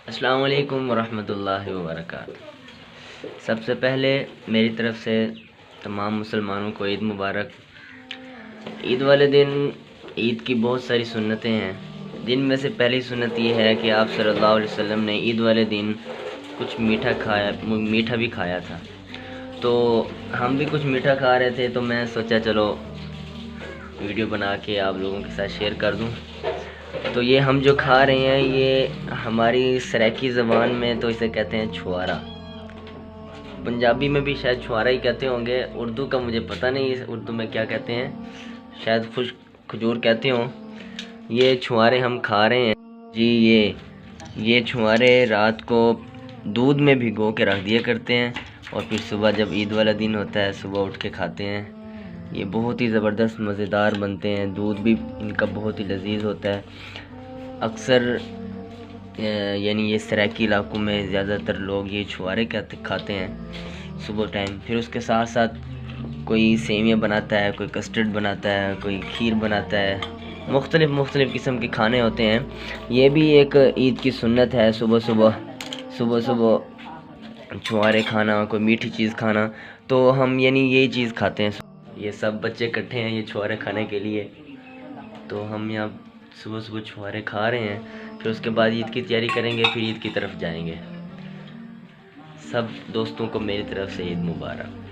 السلام علیکم ورحمۃ اللہ وبرکاتہ۔ سب سے پہلے میری طرف سے تمام مسلمانوں کو عید مبارک۔ عید والے دن عید کی بہت ساری سنتیں ہیں، جن میں سے پہلی سنت یہ ہے کہ آپ صلی اللہ علیہ وسلم نے عید والے دن کچھ میٹھا بھی کھایا تھا۔ تو ہم بھی کچھ میٹھا کھا رہے تھے، تو میں سوچا چلو ویڈیو بنا کے آپ لوگوں کے ساتھ شیئر کر دوں۔ تو یہ ہم جو کھا رہے ہیں، یہ ہماری سریکی زبان میں تو اسے کہتے ہیں چھوارا، پنجابی میں بھی شاید چھوارا ہی کہتے ہوں گے، اردو کا مجھے پتہ نہیں اردو میں کیا کہتے ہیں، شاید کھجور کہتے ہوں۔ یہ چھوارے ہم کھا رہے ہیں جی۔ یہ چھوارے رات کو دودھ میں بھگو کے رکھ دیا کرتے ہیں، اور پھر صبح جب عید والا دن ہوتا ہے صبح اٹھ کے کھاتے ہیں۔ یہ بہت ہی زبردست مزیدار بنتے ہیں، دودھ بھی ان کا بہت ہی لذیذ ہوتا ہے۔ اکثر یعنی یہ سریکی علاقوں میں زیادہ تر لوگ یہ چھوارے کھاتے ہیں صبح ٹائم۔ پھر اس کے ساتھ ساتھ کوئی سیویاں بناتا ہے، کوئی کسٹرڈ بناتا ہے، کوئی کھیر بناتا ہے، مختلف قسم کے کھانے ہوتے ہیں۔ یہ بھی ایک عید کی سنت ہے، صبح صبح چھوارے کھانا، کوئی میٹھی چیز کھانا۔ تو ہم یعنی یہی چیز کھاتے ہیں۔ یہ سب بچے اکٹھے ہیں یہ چھوارے کھانے کے لیے، تو ہم یہاں صبح چھوارے کھا رہے ہیں۔ پھر اس کے بعد عید کی تیاری کریں گے، پھر عید کی طرف جائیں گے۔ سب دوستوں کو میری طرف سے عید مبارک۔